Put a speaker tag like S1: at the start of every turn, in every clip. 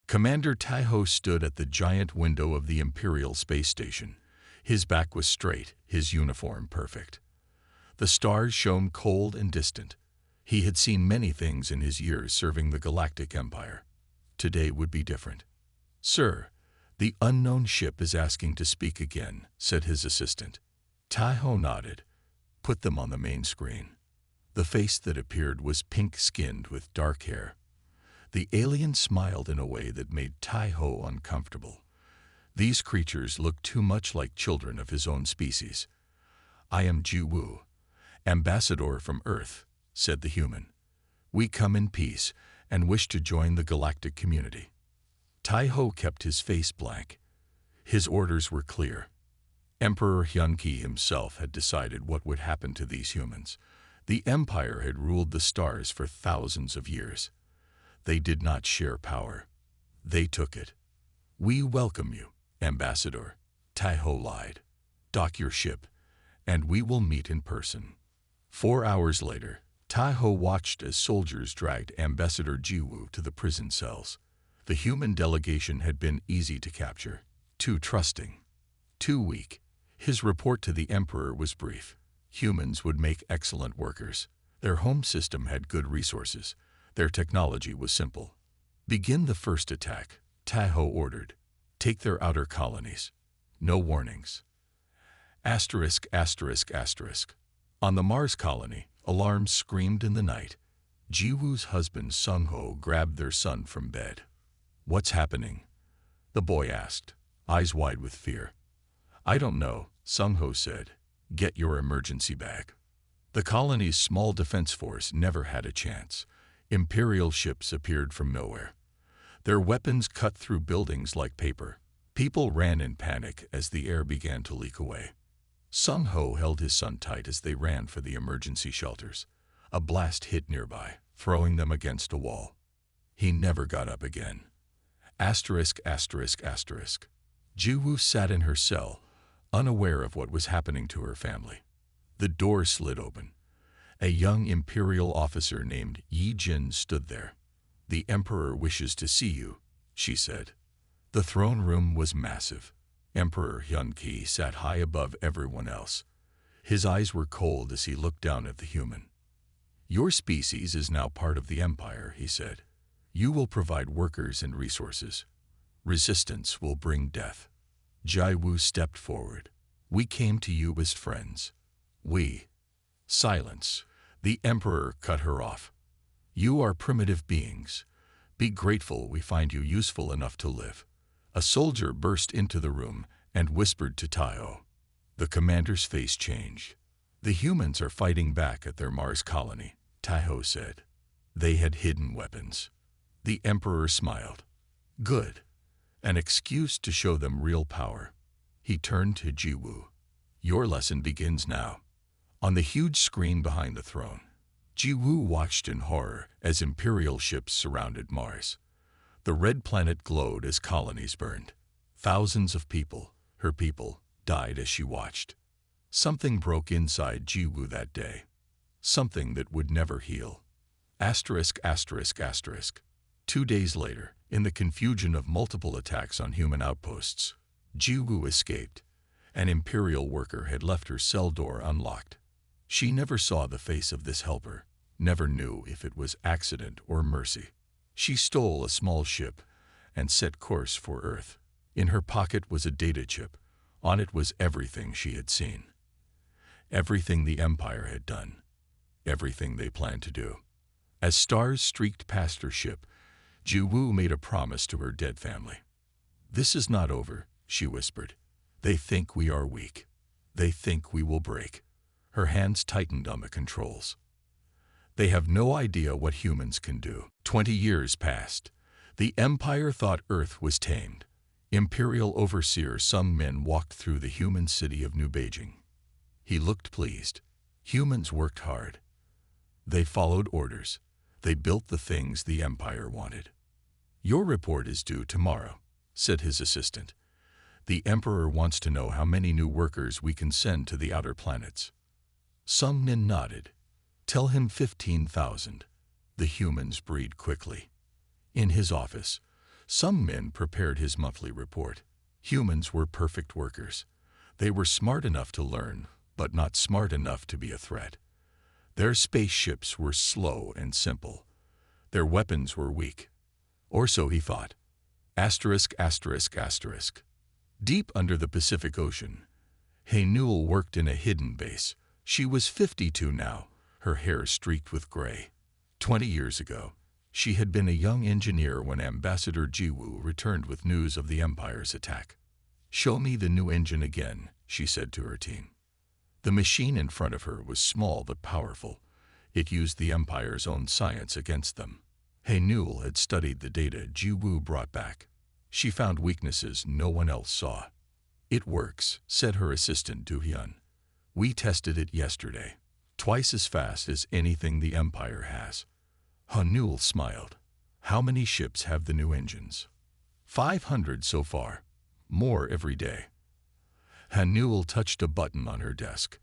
S1: Commander Taiho stood at the giant window of the Imperial space station. His back was straight, his uniform perfect. The stars shone cold and distant. He had seen many things in his years serving the Galactic Empire. Today would be different. "Sir, the unknown ship is asking to speak again," said his assistant. Taiho nodded. "Put them on the main screen." The face that appeared was pink-skinned with dark hair. The alien smiled in a way that made Taiho uncomfortable. These creatures looked too much like children of his own species. "I am Jiwu, ambassador from Earth," said the human. "We come in peace and wish to join the galactic community." Taiho kept his face blank. His orders were clear. Emperor Hyunki himself had decided what would happen to these humans. The Empire had ruled the stars for thousands of years. They did not share power. They took it. "We welcome you, Ambassador," Taiho lied. "Dock your ship, and we will meet in person." 4 hours later, Taiho watched as soldiers dragged Ambassador Jiwu to the prison cells. The human delegation had been easy to capture. Too trusting. Too weak. His report to the Emperor was brief. Humans would make excellent workers. Their home system had good resources. Their technology was simple. "Begin the first attack," Taiho ordered. "Take their outer colonies. No warnings." Asterisk, asterisk, asterisk. On the Mars colony, alarms screamed in the night. Jiwoo's husband Sung-ho grabbed their son from bed. "What's happening?" the boy asked, eyes wide with fear. "I don't know," Sung-ho said. "Get your emergency bag." The colony's small defense force never had a chance. Imperial ships appeared from nowhere. Their weapons cut through buildings like paper. People ran in panic as the air began to leak away. Sung-ho held his son tight as they ran for the emergency shelters. A blast hit nearby, throwing them against a wall. He never got up again. Asterisk, asterisk, asterisk. Jiwoo sat in her cell, unaware of what was happening to her family. The door slid open. A young imperial officer named Yi Jin stood there. "The Emperor wishes to see you," she said. The throne room was massive. Emperor Hyunki sat high above everyone else. His eyes were cold as he looked down at the human. "Your species is now part of the Empire," he said. "You will provide workers and resources. Resistance will bring death." Jiwoo stepped forward. "We came to you as friends." "We." Silence. The Emperor cut her off. "You are primitive beings. Be grateful we find you useful enough to live." A soldier burst into the room and whispered to Taiho. The commander's face changed. "The humans are fighting back at their Mars colony," Taiho said. They had hidden weapons. The Emperor smiled. "Good. An excuse to show them real power." He turned to Jiwoo. "Your lesson begins now." On the huge screen behind the throne, Jiwoo watched in horror as Imperial ships surrounded Mars. The red planet glowed as colonies burned. Thousands of people, her people, died as she watched. Something broke inside Jiwoo that day. Something that would never heal. Asterisk, asterisk, asterisk. 2 days later, in the confusion of multiple attacks on human outposts, Jiwoo escaped. An Imperial worker had left her cell door unlocked. She never saw the face of this helper, never knew if it was accident or mercy. She stole a small ship and set course for Earth. In her pocket was a data chip. On it was everything she had seen. Everything the Empire had done. Everything they planned to do. As stars streaked past her ship, Jiwoo made a promise to her dead family. "This is not over," she whispered. "They think we are weak. They think we will break." Her hands tightened on the controls. They have no idea what humans can do. 20 years passed. The Empire thought Earth was tamed. Imperial overseer Sung Min walked through the human city of New Beijing. He looked pleased. Humans worked hard. They followed orders. They built the things the Empire wanted. "Your report is due tomorrow," said his assistant. "The Emperor wants to know how many new workers we can send to the outer planets." Sung Min nodded. "Tell him 15,000. The humans breed quickly." In his office, Sung Min prepared his monthly report. Humans were perfect workers. They were smart enough to learn, but not smart enough to be a threat. Their spaceships were slow and simple. Their weapons were weak. Or so he thought. Asterisk, asterisk, asterisk. Deep under the Pacific Ocean, Hay Newell worked in a hidden base. She was 52 now, her hair streaked with gray. 20 years ago, she had been a young engineer when Ambassador Jiwoo returned with news of the Empire's attack. "Show me the new engine again," she said to her team. The machine in front of her was small but powerful. It used the Empire's own science against them. Hay Newell had studied the data Jiwoo brought back. She found weaknesses no one else saw. "It works," said her assistant Do Hyun. "We tested it yesterday. Twice as fast as anything the Empire has." Han Newell smiled. "How many ships have the new engines?" 500 so far. More every day." Han Newell touched a button on her desk.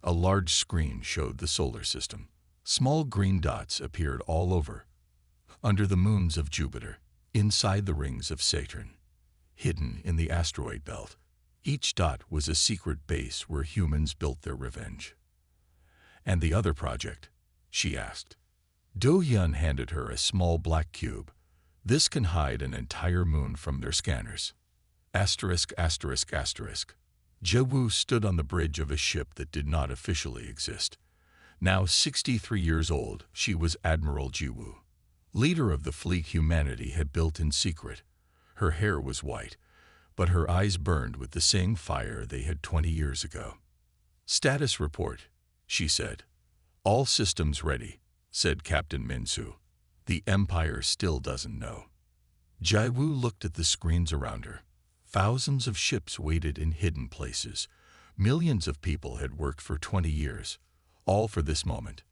S1: A large screen showed the solar system. Small green dots appeared all over. Under the moons of Jupiter, inside the rings of Saturn, hidden in the asteroid belt. Each dot was a secret base where humans built their revenge. "And the other project?" she asked. Do Hyun handed her a small black cube. "This can hide an entire moon from their scanners." Asterisk, asterisk, asterisk. Jiwoo stood on the bridge of a ship that did not officially exist. Now 63 years old, she was Admiral Jiwoo. Leader of the fleet humanity had built in secret. Her hair was white, but her eyes burned with the same fire they had 20 years ago. "Status report," she said. "All systems ready," said Captain Min-soo. "The Empire still doesn't know." Jiwoo looked at the screens around her. Thousands of ships waited in hidden places. Millions of people had worked for 20 years, all for this moment.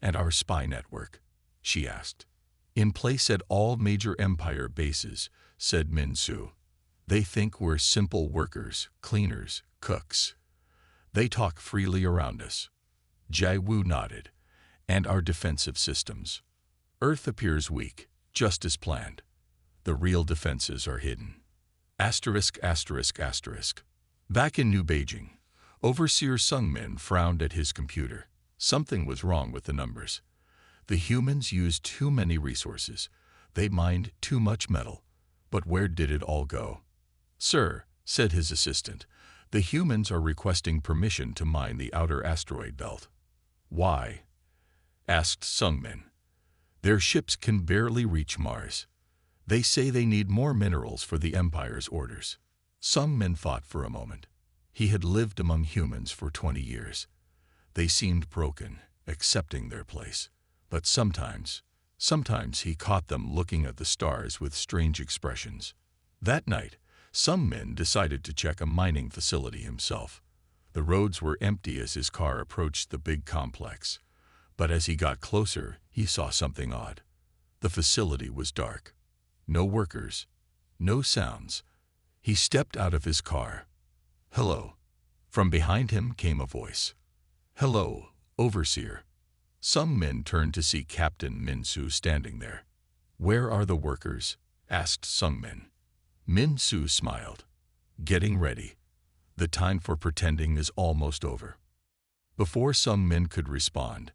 S1: "And our spy network?" she asked. "In place at all major Empire bases," said Min-soo. "They think we're simple workers, cleaners, cooks. They talk freely around us." Jiwoo nodded. "And our defensive systems. Earth appears weak, just as planned. The real defenses are hidden." Asterisk, asterisk, asterisk. Back in New Beijing, Overseer Sung Min frowned at his computer. Something was wrong with the numbers. The humans used too many resources. They mined too much metal. But where did it all go? "Sir," said his assistant, "the humans are requesting permission to mine the outer asteroid belt." "Why?" asked Sung Min. "Their ships can barely reach Mars. They say they need more minerals for the Empire's orders." Sung Min thought for a moment. He had lived among humans for 20 years. They seemed broken, accepting their place. But sometimes he caught them looking at the stars with strange expressions. That night, Sung Min decided to check a mining facility himself. The roads were empty as his car approached the big complex. But as he got closer, he saw something odd. The facility was dark. No workers, no sounds. He stepped out of his car. "Hello." From behind him came a voice. "Hello, Overseer." Sung Min turned to see Captain Min-soo standing there. "Where are the workers?" asked Sung Min. Min-soo smiled. "Getting ready. The time for pretending is almost over." Before Sung Min could respond,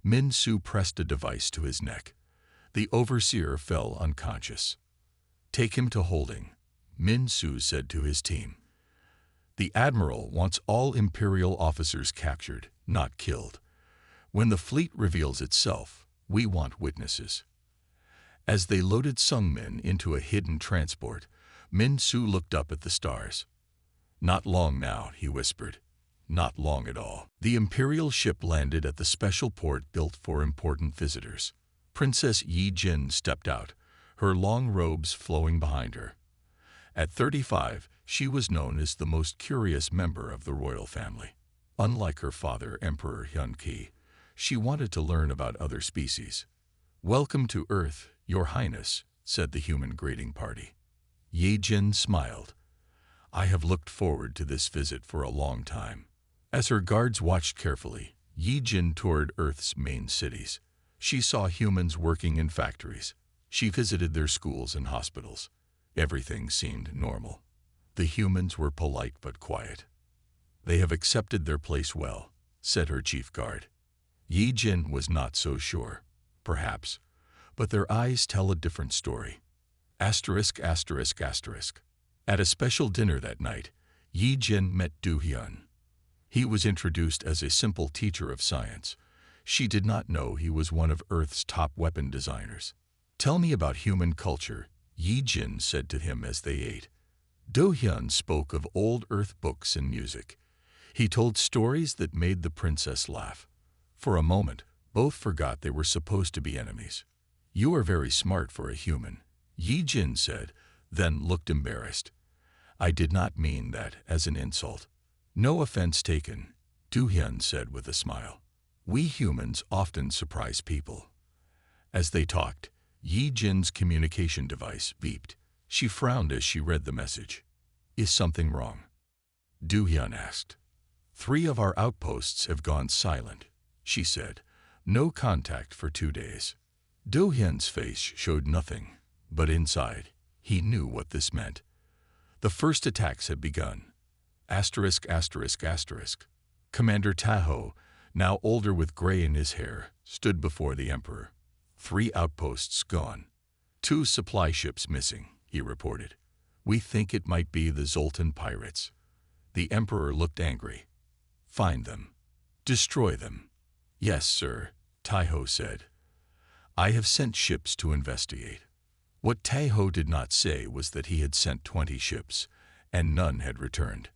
S1: Min-soo pressed a device to his neck. The Overseer fell unconscious. "Take him to holding," Min-soo said to his team. "The Admiral wants all Imperial officers captured, not killed. When the fleet reveals itself, we want witnesses." As they loaded Sung Min into a hidden transport, Min-soo looked up at the stars. "Not long now," he whispered. "Not long at all." The Imperial ship landed at the special port built for important visitors. Princess Yi Jin stepped out, her long robes flowing behind her. At 35, she was known as the most curious member of the royal family. Unlike her father, Emperor Hyun-ki, she wanted to learn about other species. "Welcome to Earth, Your Highness," said the human greeting party. Yi Jin smiled. "I have looked forward to this visit for a long time." As her guards watched carefully, Yi Jin toured Earth's main cities. She saw humans working in factories, She visited their schools and hospitals. Everything seemed normal. The humans were polite but quiet. "They have accepted their place well," said her chief guard. Yi Jin was not so sure. Perhaps. But their eyes tell a different story. Asterisk, asterisk, asterisk. At a special dinner that night, Yi Jin met Du Hyun. He was introduced as a simple teacher of science. She did not know he was one of Earth's top weapon designers. "Tell me about human culture," Yi Jin said to him as they ate. Do Hyun spoke of old Earth books and music. He told stories that made the princess laugh. For a moment, both forgot they were supposed to be enemies. "You are very smart for a human," Yi Jin said, then looked embarrassed. "I did not mean that as an insult." "No offense taken," Do Hyun said with a smile. "We humans often surprise people." As they talked, Yi Jin's communication device beeped. She frowned as she read the message. "Is something wrong?" Do Hyun asked. "3 of our outposts have gone silent," she said. "No contact for 2 days." Do Hyun's face showed nothing, but inside, he knew what this meant. The first attacks had begun. Asterisk, asterisk, asterisk. Commander Taho, now older with gray in his hair, stood before the Emperor. 3 outposts gone. 2 supply ships missing, he reported. "We think it might be the Zoltan pirates." The Emperor looked angry. "Find them. Destroy them." "Yes, sir," Taho said. "I have sent ships to investigate." What Taho did not say was that he had sent 20 ships, and none had returned.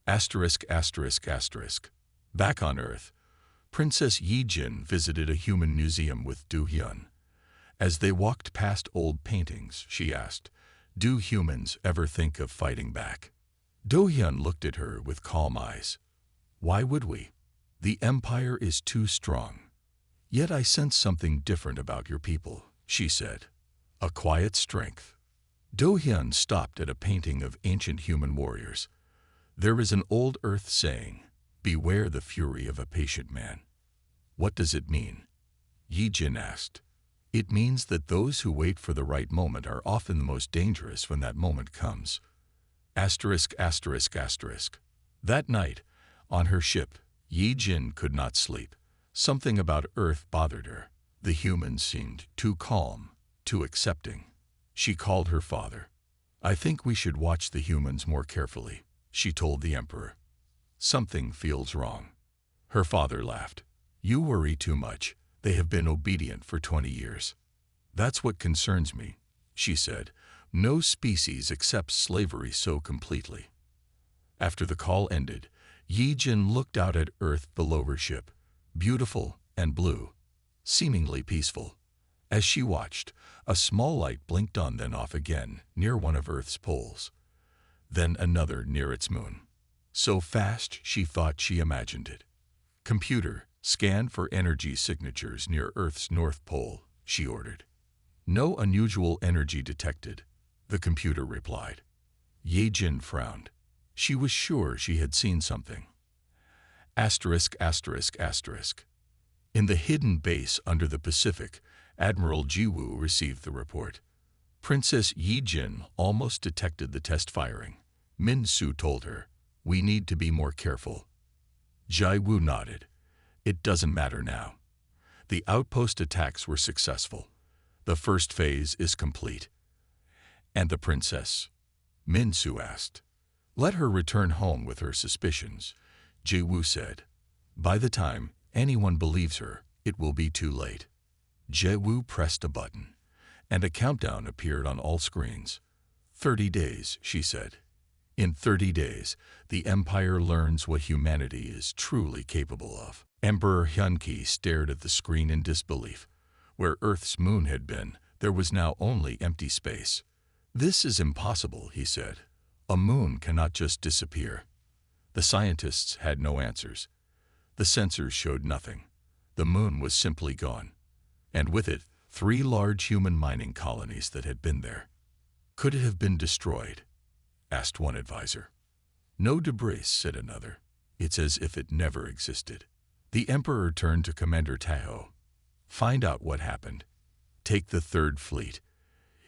S1: Asterisk, asterisk, asterisk. Back on Earth, Princess Yi Jin visited a human museum with Do Hyun. As they walked past old paintings, she asked, "Do humans ever think of fighting back?" Do Hyun looked at her with calm eyes. "Why would we? The empire is too strong." "Yet I sense something different about your people," she said. "A quiet strength." Do Hyun stopped at a painting of ancient human warriors. "There is an old Earth saying, 'Beware the fury of a patient man.'" "What does it mean?" Yi Jin asked. "It means that those who wait for the right moment are often the most dangerous when that moment comes." Asterisk, asterisk, asterisk. That night, on her ship, Yi Jin could not sleep. Something about Earth bothered her. The humans seemed too calm, too accepting. She called her father. "I think we should watch the humans more carefully," she told the Emperor. "Something feels wrong." Her father laughed. "You worry too much. They have been obedient for 20 years. "That's what concerns me," she said. "No species accepts slavery so completely." After the call ended, Yi Jin looked out at Earth below her ship, beautiful and blue, seemingly peaceful. As she watched, a small light blinked on then off again near one of Earth's poles. Then another near its moon. So fast she thought she imagined it. "Computer, scan for energy signatures near Earth's North Pole," she ordered. "No unusual energy detected," the computer replied. Yi Jin frowned. She was sure she had seen something. Asterisk, asterisk, asterisk. In the hidden base under the Pacific, Admiral Jiwoo received the report. Princess Yi Jin almost detected the test firing. Min Su told her, "We need to be more careful." Jiwoo nodded. "It doesn't matter now." The outpost attacks were successful. The first phase is complete. "And the princess?" Min Su asked. "Let her return home with her suspicions," Jiwoo said. "By the time anyone believes her, it will be too late." Jiwoo pressed a button, and a countdown appeared on all screens. 30 days, she said. In 30 days, the Empire learns what humanity is truly capable of. Emperor Hyunki stared at the screen in disbelief. Where Earth's moon had been, there was now only empty space. "This is impossible," he said. "A moon cannot just disappear." The scientists had no answers. The sensors showed nothing. The moon was simply gone. And with it, 3 large human mining colonies that had been there. "Could it have been destroyed?" asked one advisor. "No debris," said another. "It's as if it never existed." The Emperor turned to Commander Taho. "Find out what happened. Take the 3rd Fleet.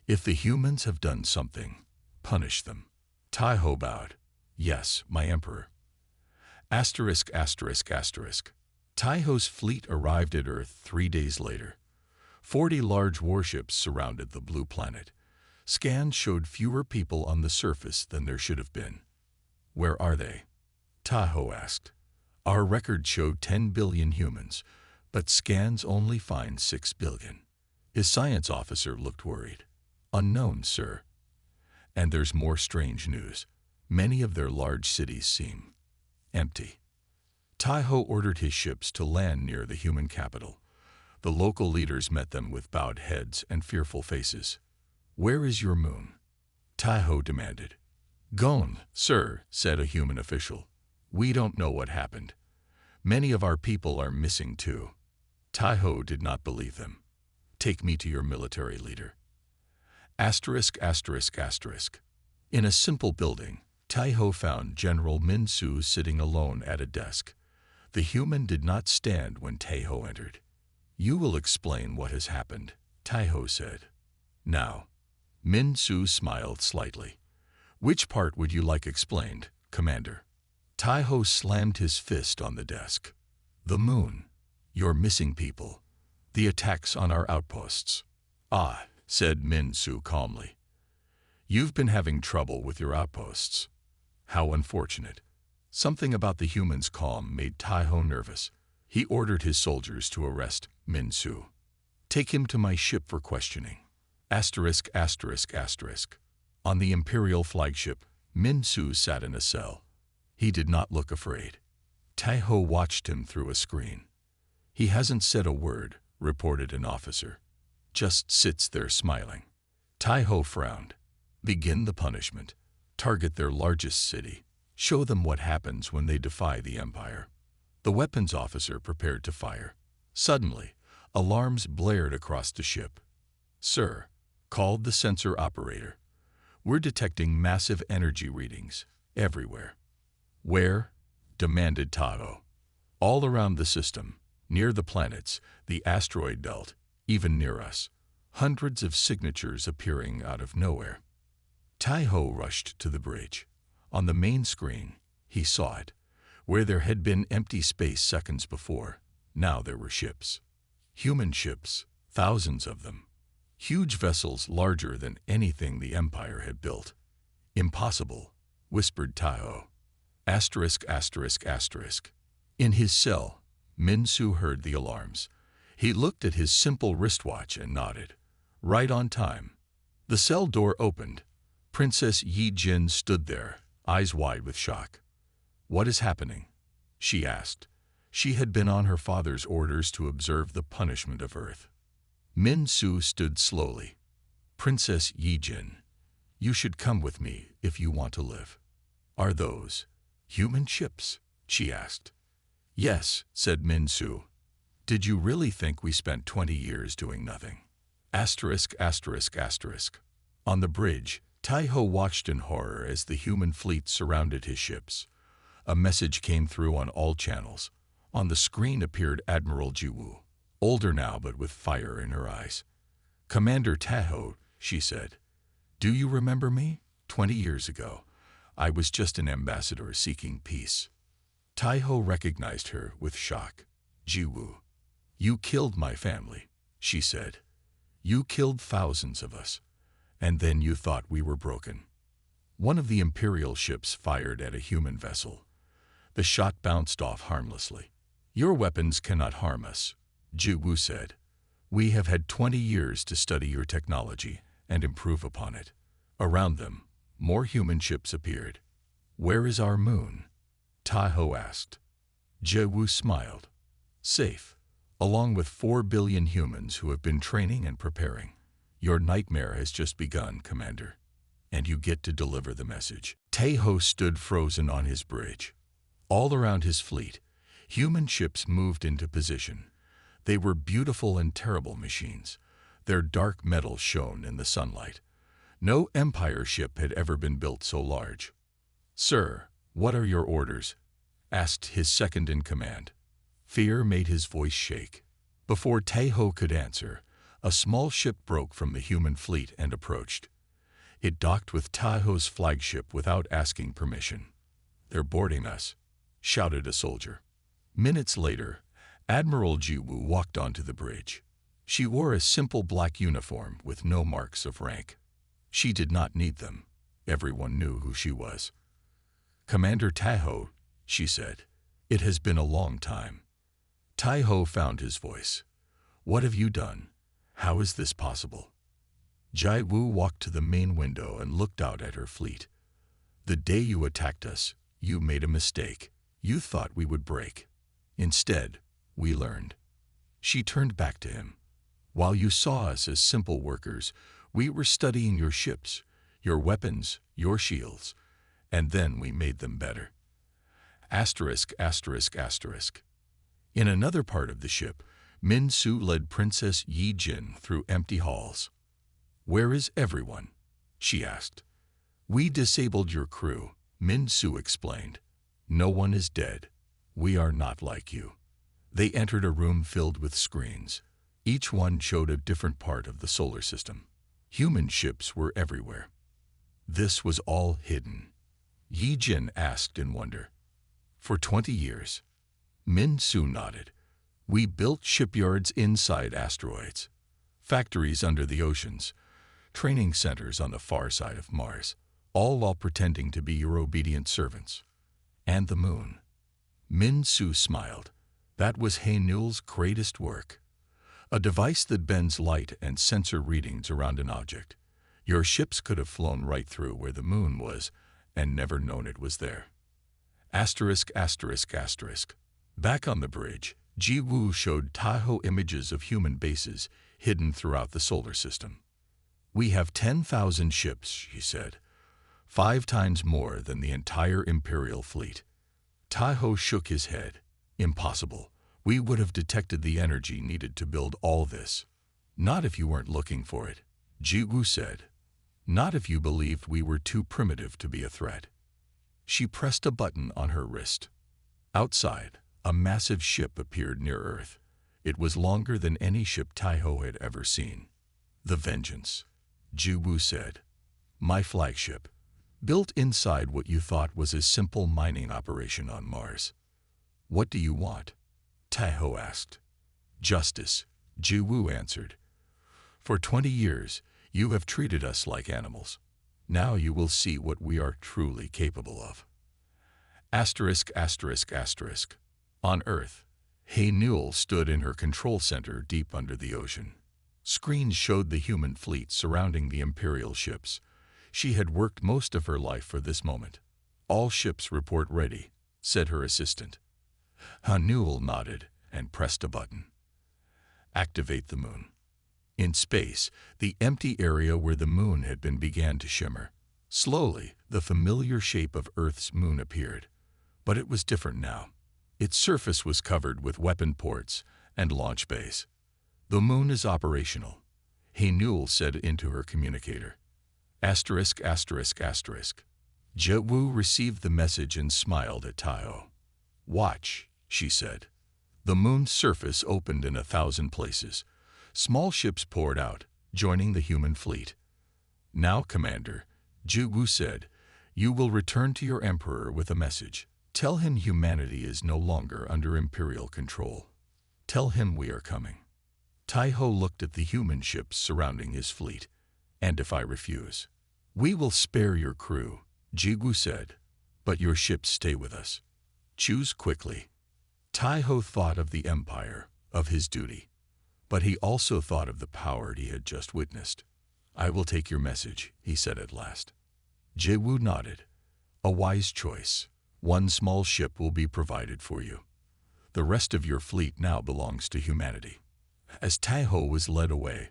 S1: If the humans have done something, punish them. Taiho bowed. Yes, my emperor. Asterisk, asterisk, asterisk. Taiho's fleet arrived at Earth 3 days later. 40 large warships surrounded the blue planet. Scans showed fewer people on the surface than there should have been. Where are they? Taiho asked. Our record showed 10 billion humans, but scans only find 6 billion. His science officer looked worried. Unknown, sir. And there's more strange news. Many of their large cities seem empty. Taiho ordered his ships to land near the human capital. The local leaders met them with bowed heads and fearful faces. Where is your moon? Taiho demanded. Gone, sir, said a human official. We don't know what happened. Many of our people are missing too. Taiho did not believe them. Take me to your military leader. Asterisk, asterisk, asterisk. In a simple building, Taiho found General Min-Su sitting alone at a desk. The human did not stand when Taiho entered. You will explain what has happened, Taiho said. Now, Min-Su smiled slightly. Which part would you like explained, Commander? Taiho slammed his fist on the desk. The moon, your missing people, the attacks on our outposts. Ah, said Min-Su calmly. You've been having trouble with your outposts. How unfortunate. Something about the human's calm made Taiho nervous. He ordered his soldiers to arrest Min-Su. Take him to my ship for questioning. Asterisk, asterisk, asterisk. On the Imperial flagship, Min-Su sat in a cell. He did not look afraid. Taiho watched him through a screen. He hasn't said a word, reported an officer. Just sits there smiling. Taiho frowned. Begin the punishment. Target their largest city. Show them what happens when they defy the Empire. The weapons officer prepared to fire. Suddenly, alarms blared across the ship. Sir, called the sensor operator. We're detecting massive energy readings everywhere. Where? Demanded Taiho. All around the system, near the planets, the asteroid belt, even near us. Hundreds of signatures appearing out of nowhere. Taiho rushed to the bridge. On the main screen, he saw it. Where there had been empty space seconds before, now there were ships. Human ships, thousands of them. Huge vessels larger than anything the Empire had built. Impossible, whispered Taiho. Asterisk, asterisk, asterisk. In his cell, Min-Su heard the alarms. He looked at his simple wristwatch and nodded. Right on time. The cell door opened. Princess Yi Jin stood there, eyes wide with shock. What is happening? She asked. She had been on her father's orders to observe the punishment of Earth. Min-Su stood slowly. Princess Yi Jin, you should come with me if you want to live. Are those human ships? She asked. Yes, said Min-Su. Did you really think we spent 20 years doing nothing? Asterisk, asterisk, asterisk. On the bridge, Taiho watched in horror as the human fleet surrounded his ships. A message came through on all channels. On the screen appeared Admiral Jiwoo, older now but with fire in her eyes. Commander Taiho, she said. Do you remember me? 20 years ago, I was just an ambassador seeking peace. Taiho recognized her with shock. Jiwoo, you killed my family, she said. You killed thousands of us. And then you thought we were broken. One of the Imperial ships fired at a human vessel. The shot bounced off harmlessly. Your weapons cannot harm us, Jiwoo said. We have had 20 years to study your technology and improve upon it. Around them, more human ships appeared. Where is our moon? Taiho asked. Jiwoo smiled. Safe, along with 4 billion humans who have been training and preparing. Your nightmare has just begun, Commander, and you get to deliver the message. Taiho stood frozen on his bridge. All around his fleet, human ships moved into position. They were beautiful and terrible machines. Their dark metal shone in the sunlight. No Empire ship had ever been built so large. Sir, what are your orders? Asked his second-in-command. Fear made his voice shake. Before Taiho could answer, A small ship broke from the human fleet and approached. It docked with Taiho's flagship without asking permission. "They're boarding us," shouted a soldier. Minutes later, Admiral Jiwu walked onto the bridge. She wore a simple black uniform with no marks of rank. She did not need them. Everyone knew who she was. "Commander Taiho," she said. "It has been a long time." Taiho found his voice. "What have you done? How is this possible?" Jiwu walked to the main window and looked out at her fleet. "The day you attacked us, you made a mistake. You thought we would break. Instead, we learned." She turned back to him. "While you saw us as simple workers, we were studying your ships, your weapons, your shields, and then we made them better." Asterisk, asterisk, asterisk. In another part of the ship, Min Su led Princess Yi Jin through empty halls. "Where is everyone?" she asked. "We disabled your crew," Min Su explained. "No one is dead. We are not like you." They entered a room filled with screens. Each one showed a different part of the solar system. Human ships were everywhere. This was all hidden. Yi Jin asked in wonder. "For 20 years. Min Su nodded. "We built shipyards inside asteroids, factories under the oceans, training centers on the far side of Mars, all while pretending to be your obedient servants. And the moon." Min Su smiled. "That was Haenul's greatest work. A device that bends light and sensor readings around an object. Your ships could have flown right through where the moon was and never known it was there." Asterisk, asterisk, asterisk. Back on the bridge, Jiwu showed Taiho images of human bases hidden throughout the solar system. "We have 10,000 ships," she said, 5 times more than the entire Imperial fleet. Taiho shook his head. "Impossible. We would have detected the energy needed to build all this." "Not if you weren't looking for it," Jiwu said. "Not if you believed we were too primitive to be a threat." She pressed a button on her wrist. Outside, a massive ship appeared near Earth. It was longer than any ship Taiho had ever seen. "The Vengeance," Jiwu said. "My flagship, built inside what you thought was a simple mining operation on Mars." "What do you want?" Taiho asked. "Justice," Jiwu answered. "For 20 years, you have treated us like animals. Now you will see what we are truly capable of." Asterisk, asterisk, asterisk. On Earth, Haenul stood in her control center deep under the ocean. Screens showed the human fleet surrounding the Imperial ships. She had worked most of her life for this moment. "All ships report ready," said her assistant. Haenul nodded and pressed a button. "Activate the moon." In space, the empty area where the moon had been began to shimmer. Slowly, the familiar shape of Earth's moon appeared. But it was different now. Its surface was covered with weapon ports and launch bays. "The moon is operational," Haenul said into her communicator. Asterisk, asterisk, asterisk. Jiwu received the message and smiled at Taiho. "Watch," she said. The moon's surface opened in 1,000 places. Small ships poured out, joining the human fleet. "Now, Commander," Jiwu said, "you will return to your Emperor with a message. Tell him humanity is no longer under Imperial control. Tell him we are coming." Taiho looked at the human ships surrounding his fleet. "And if I refuse?" "We will spare your crew," Jiwu said, "but your ships stay with us. Choose quickly." Taiho thought of the Empire, of his duty. But he also thought of the power he had just witnessed. "I will take your message," he said at last. Jiwu nodded. "A wise choice. 1 small ship will be provided for you. The rest of your fleet now belongs to humanity." As Taiho was led away,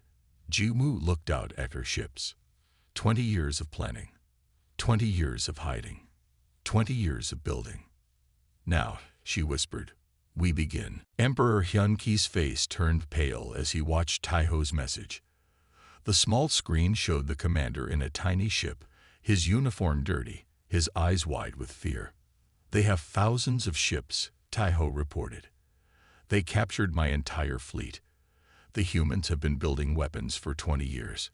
S1: Jiwu looked out at her ships. 20 years of planning. 20 years of hiding. 20 years of building. "Now," she whispered, "we begin." Emperor Hyunki's face turned pale as he watched Taiho's message. The small screen showed the commander in a tiny ship, his uniform dirty, his eyes wide with fear. "They have thousands of ships," Taiho reported. "They captured my entire fleet. The humans have been building weapons for 20 years.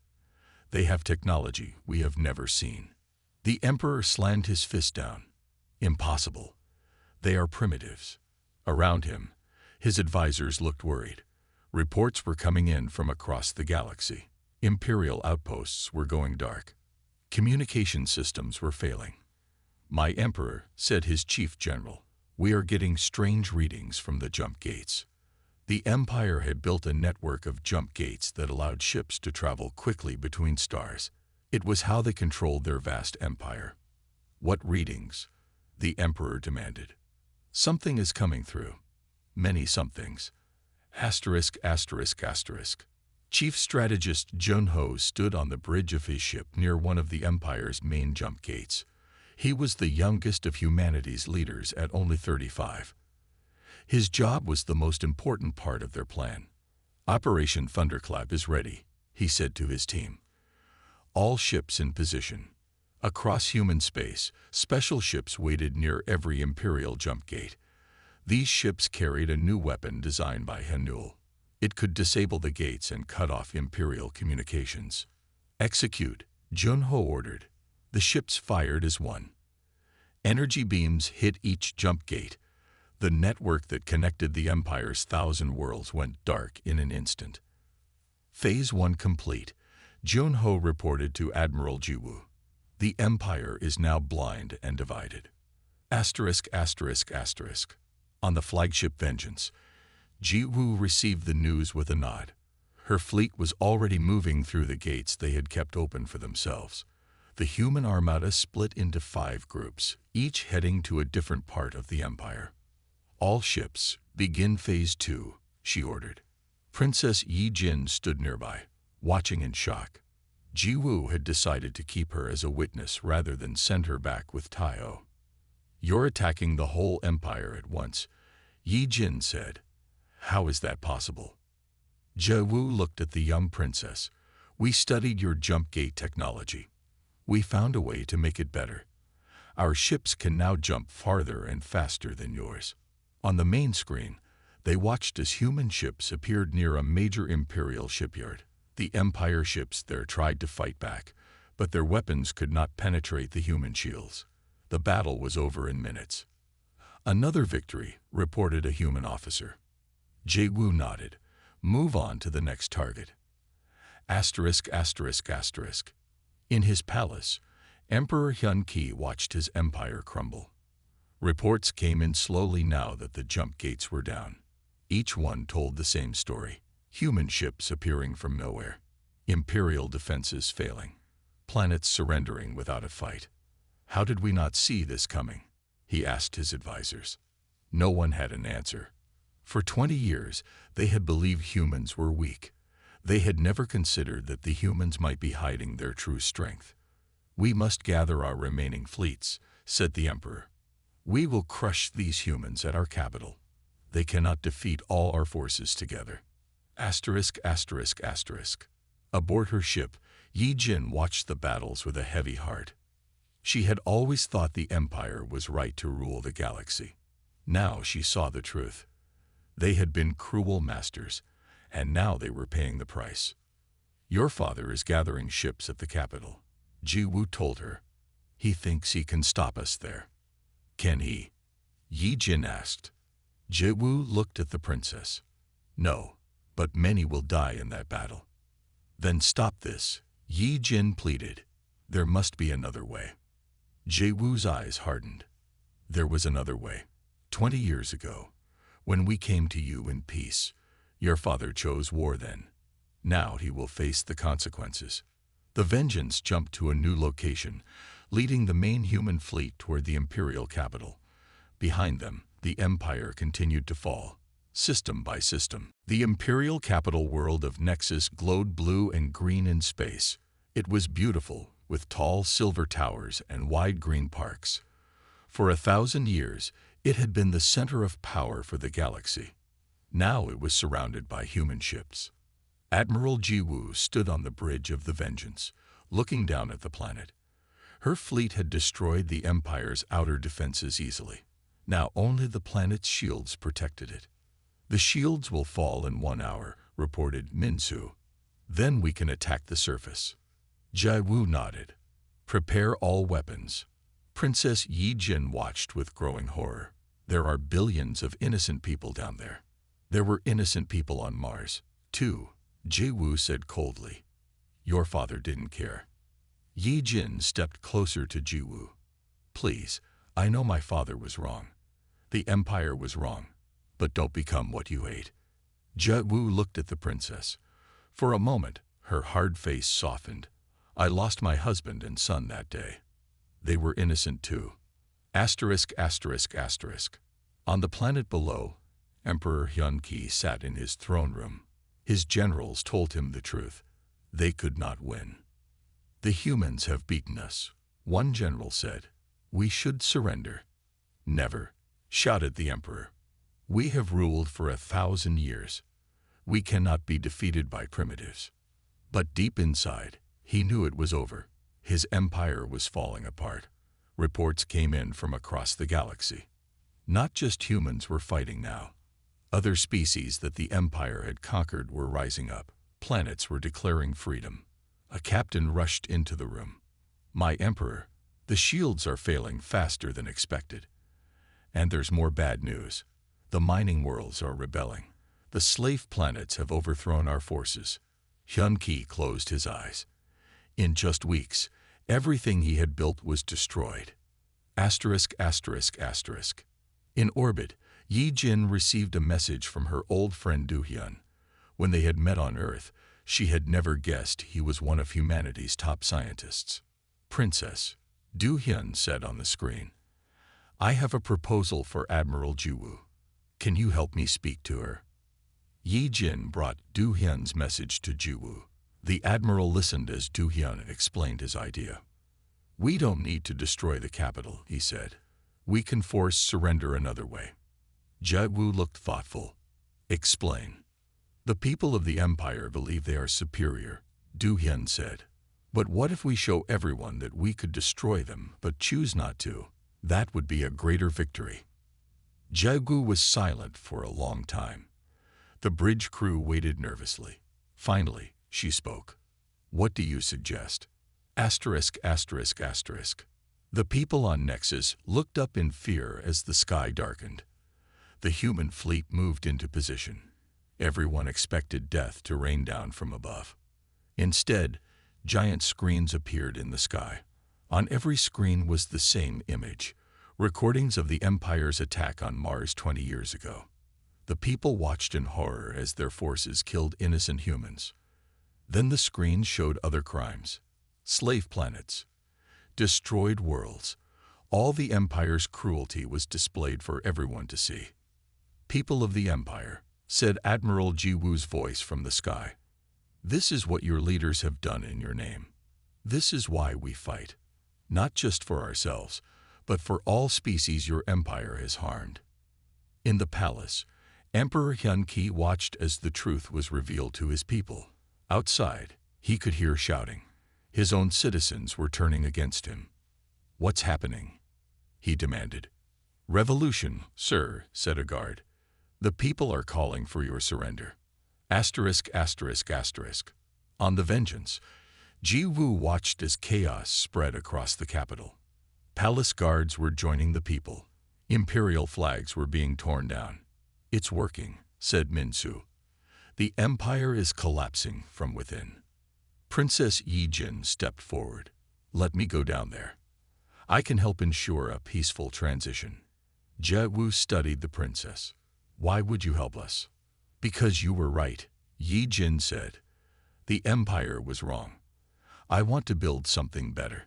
S1: They have technology we have never seen. The Emperor slammed his fist down. Impossible. They are primitives. Around him, his advisors looked worried. Reports were coming in from across the galaxy. Imperial outposts were going dark. Communication systems were failing. "My Emperor," said his chief general, "we are getting strange readings from the jump gates." The Empire had built a network of jump gates that allowed ships to travel quickly between stars. It was how they controlled their vast empire. "What readings?" the Emperor demanded. "Something is coming through. Many somethings. Asterisk, asterisk, asterisk." Chief strategist Junho stood on the bridge of his ship near one of the Empire's main jump gates. He was the youngest of humanity's leaders at only 35. His job was the most important part of their plan. "Operation Thunderclap is ready," he said to his team. All ships in position. Across human space, special ships waited near every Imperial jump gate. These ships carried a new weapon designed by Hanul. It could disable the gates and cut off Imperial communications. "Execute," Junho ordered. The ships fired as one. Energy beams hit each jump gate. The network that connected the Empire's 1,000 worlds went dark in an instant. Phase 1 complete, Junho reported to Admiral Jiwoo. "The Empire is now blind and divided." Asterisk, asterisk, asterisk. On the flagship Vengeance, Jiwoo received the news with a nod. Her fleet was already moving through the gates they had kept open for themselves. The human armada split into 5 groups, each heading to a different part of the Empire. "All ships, begin Phase 2, she ordered. Princess Yi Jin stood nearby, watching in shock. Jiwoo had decided to keep her as a witness rather than send her back with Taio. "You're attacking the whole Empire at once," Yi Jin said. "How is that possible?" Jiwoo looked at the young princess. "We studied your jump gate technology. We found a way to make it better. Our ships can now jump farther and faster than yours." On the main screen, they watched as human ships appeared near a major Imperial shipyard. The Empire ships there tried to fight back, but their weapons could not penetrate the human shields. The battle was over in minutes. "Another victory," reported a human officer. Jiwoo nodded. "Move on to the next target." Asterisk, asterisk, asterisk. In his palace, Emperor Hyun-Ki watched his empire crumble. Reports came in slowly now that the jump gates were down. Each one told the same story. Human ships appearing from nowhere. Imperial defenses failing. Planets surrendering without a fight. "How did we not see this coming?" he asked his advisors. No one had an answer. For 20 years, they had believed humans were weak. They had never considered that the humans might be hiding their true strength. "We must gather our remaining fleets," said the Emperor. "We will crush these humans at our capital. They cannot defeat all our forces together." Asterisk, asterisk, asterisk. Aboard her ship, Yi Jin watched the battles with a heavy heart. She had always thought the Empire was right to rule the galaxy. Now she saw the truth. They had been cruel masters, and now they were paying the price. "Your father is gathering ships at the capital," Jiwoo told her. "He thinks he can stop us there." "Can he?" Yi Jin asked. Jiwoo looked at the princess. "No, but many will die in that battle." "Then stop this," Yi Jin pleaded. "There must be another way." Jiwoo's eyes hardened. "There was another way. 20 years ago, when we came to you in peace, your father chose war then. Now he will face the consequences." The Vengeance jumped to a new location, leading the main human fleet toward the Imperial capital. Behind them, the Empire continued to fall, system by system. The Imperial capital world of Nexus glowed blue and green in space. It was beautiful, with tall silver towers and wide green parks. For 1,000 years, it had been the center of power for the galaxy. Now it was surrounded by human ships. Admiral Jiwoo stood on the bridge of the Vengeance, looking down at the planet. Her fleet had destroyed the Empire's outer defenses easily. Now only the planet's shields protected it. "The shields will fall in 1 hour," reported Minsu. Then we can attack the surface. Jiwu nodded. Prepare all weapons. Princess Yi Jin watched with growing horror. There are billions of innocent people down there. There were innocent people on Mars, too, Jiwu said coldly. Your father didn't care. Yi Jin stepped closer to Jiwu. Please, I know my father was wrong. The Empire was wrong. But don't become what you hate. Jiwu looked at the princess. For a moment, her hard face softened. I lost my husband and son that day. They were innocent too. Asterisk, asterisk, asterisk. On the planet below, Emperor Hyun-Ki sat in his throne room. His generals told him the truth. They could not win. The humans have beaten us, one general said. We should surrender. Never, shouted the emperor. We have ruled for 1,000 years. We cannot be defeated by primitives. But deep inside, he knew it was over. His empire was falling apart. Reports came in from across the galaxy. Not just humans were fighting now. Other species that the empire had conquered were rising up. Planets were declaring freedom. A captain rushed into the room. My emperor, the shields are failing faster than expected. And there's more bad news. The mining worlds are rebelling. The slave planets have overthrown our forces. Hyun-Ki closed his eyes. In just weeks, everything he had built was destroyed. Asterisk, asterisk, asterisk. In orbit, Yi Jin received a message from her old friend Do-hyun. When they had met on Earth, she had never guessed he was one of humanity's top scientists. Princess, Do-hyun said on the screen. I have a proposal for Admiral Jiwu. Can you help me speak to her? Yi Jin brought Do-hyun's message to Jiwu. The admiral listened as Do-hyun explained his idea. We don't need to destroy the capital, he said. We can force surrender another way. Jiwu looked thoughtful. Explain. The people of the empire believe they are superior, Do-hyun said. But what if we show everyone that we could destroy them but choose not to? That would be a greater victory. Jiwu was silent for a long time. The bridge crew waited nervously. Finally, she spoke. What do you suggest? Asterisk, asterisk, asterisk. The people on Nexus looked up in fear as the sky darkened. The human fleet moved into position. Everyone expected death to rain down from above. Instead, giant screens appeared in the sky. On every screen was the same image, recordings of the Empire's attack on Mars 20 years ago. The people watched in horror as their forces killed innocent humans. Then the screens showed other crimes. Slave planets. Destroyed worlds. All the Empire's cruelty was displayed for everyone to see. People of the Empire, said Admiral Jiwu's voice from the sky. This is what your leaders have done in your name. This is why we fight. Not just for ourselves, but for all species your empire has harmed. In the palace, Emperor Hyun-Ki watched as the truth was revealed to his people. Outside, he could hear shouting. His own citizens were turning against him. What's happening? He demanded. Revolution, sir, said a guard. The people are calling for your surrender. Asterisk, asterisk, asterisk. On the vengeance, Jiwu watched as chaos spread across the capital. Palace guards were joining the people. Imperial flags were being torn down. It's working, said Minsu. The empire is collapsing from within. Princess Yi Jin stepped forward. Let me go down there. I can help ensure a peaceful transition. Jiwu studied the princess. Why would you help us? Because you were right, Yi Jin said. The empire was wrong. I want to build something better.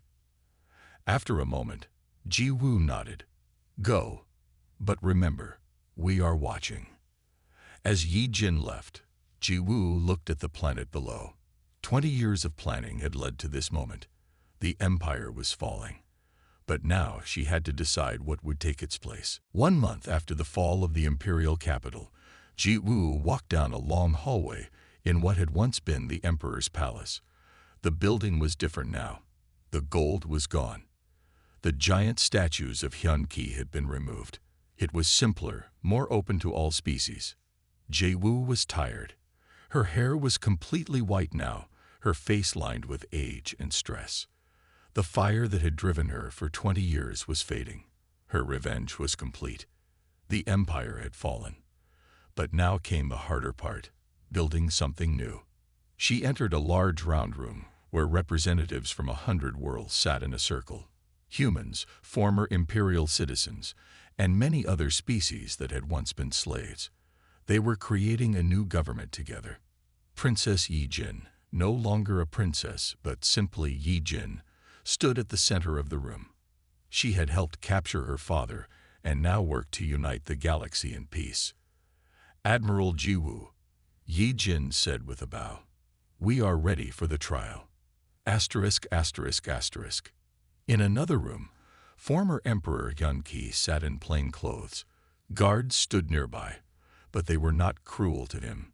S1: After a moment, Jiwu nodded. Go. But remember, we are watching. As Yi Jin left, Jiwu looked at the planet below. 20 years of planning had led to this moment. The empire was falling. But now she had to decide what would take its place. 1 month after the fall of the imperial capital, Jiwu walked down a long hallway in what had once been the emperor's palace. The building was different now. The gold was gone. The giant statues of Hyun-Ki had been removed. It was simpler, more open to all species. Jiwu was tired. Her hair was completely white now, her face lined with age and stress. The fire that had driven her for 20 years was fading. Her revenge was complete. The empire had fallen. But now came the harder part, building something new. She entered a large round room where representatives from 100 worlds sat in a circle. Humans, former imperial citizens, and many other species that had once been slaves. They were creating a new government together. Princess Yi Jin, no longer a princess but simply Yi Jin, stood at the center of the room. She had helped capture her father and now worked to unite the galaxy in peace. Admiral Jiwu, Yi Jin said with a bow, "We are ready for the trial." Asterisk, asterisk, asterisk. In another room, former Emperor Yunqi sat in plain clothes. Guards stood nearby, but they were not cruel to him.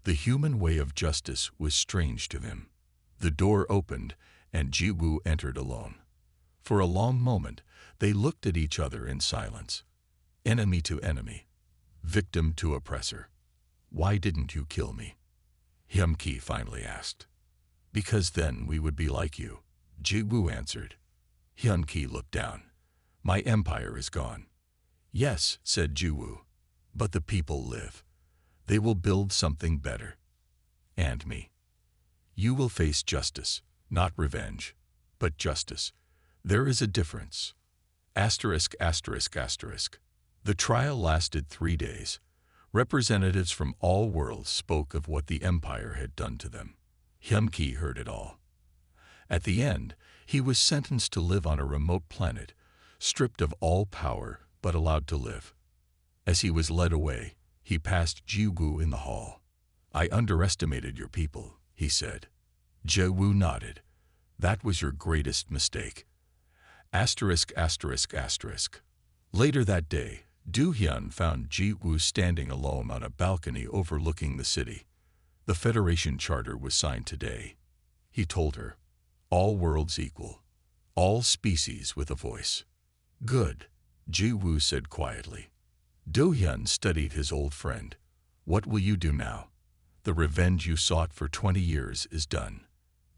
S1: The human way of justice was strange to him. The door opened, and Jiwu entered alone. For a long moment, they looked at each other in silence. Enemy to enemy, victim to oppressor. "Why didn't you kill me?" Yunqi finally asked. "Because then we would be like you," Jiwu answered. Yunqi looked down. "My empire is gone." "Yes," said Jiwu, "but the people live. They will build something better. And me. You will face justice, not revenge, but justice. There is a difference." Asterisk, asterisk, asterisk. The trial lasted 3 days. Representatives from all worlds spoke of what the empire had done to them. Yunqi heard it all. At the end, he was sentenced to live on a remote planet, stripped of all power but allowed to live. As he was led away, he passed Jiwu in the hall. "I underestimated your people," he said. Jiwu nodded. "That was your greatest mistake." Asterisk, asterisk, asterisk. Later that day, Du Hyun found Jiwu standing alone on a balcony overlooking the city. The Federation Charter was signed today. He told her, "All worlds equal. All species with a voice." "Good," Jiwu said quietly. Du Hyun studied his old friend. "What will you do now? The revenge you sought for 20 years is done."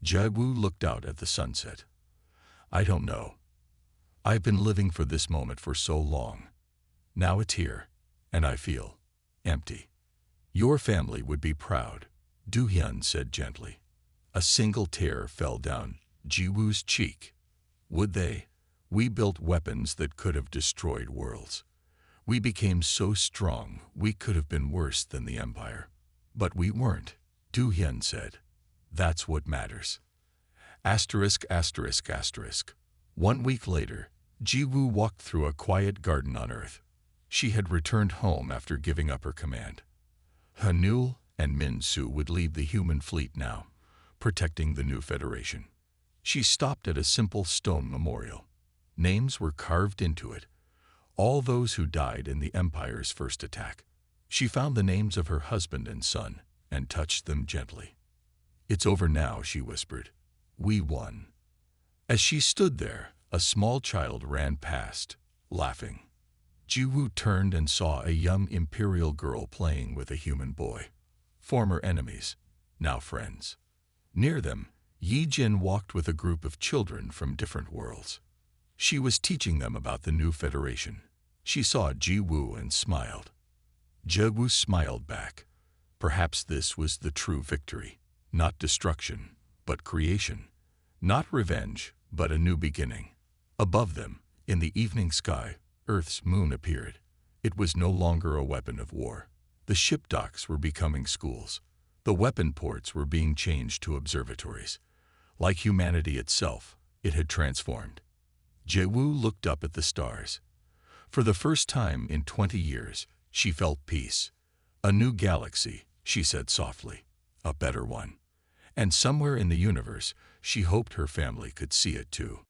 S1: Jiwu looked out at the sunset. "I don't know. I've been living for this moment for so long. Now it's here, and I feel empty." "Your family would be proud," Du Hyun said gently. A single tear fell down Jiwu's cheek. "Would they? We built weapons that could have destroyed worlds. We became so strong we could have been worse than the Empire. But we weren't," Du Hyun said. "That's what matters." Asterisk, asterisk, asterisk. 1 week later, Jiwu walked through a quiet garden on Earth. She had returned home after giving up her command. Hanul and Min Su would lead the human fleet now, protecting the new Federation. She stopped at a simple stone memorial. Names were carved into it, all those who died in the Empire's first attack. She found the names of her husband and son and touched them gently. "It's over now," she whispered. "We won." As she stood there, a small child ran past, laughing. Jiwu turned and saw a young imperial girl playing with a human boy. Former enemies, now friends. Near them, Yi Jin walked with a group of children from different worlds. She was teaching them about the new Federation. She saw Jiwu and smiled. Jiwu smiled back. Perhaps this was the true victory. Not destruction, but creation. Not revenge, but a new beginning. Above them, in the evening sky, Earth's moon appeared. It was no longer a weapon of war. The ship docks were becoming schools. The weapon ports were being changed to observatories. Like humanity itself, it had transformed. Jiwu looked up at the stars. For the first time in 20 years, she felt peace. "A new galaxy," she said softly. "A better one." And somewhere in the universe, she hoped her family could see it too.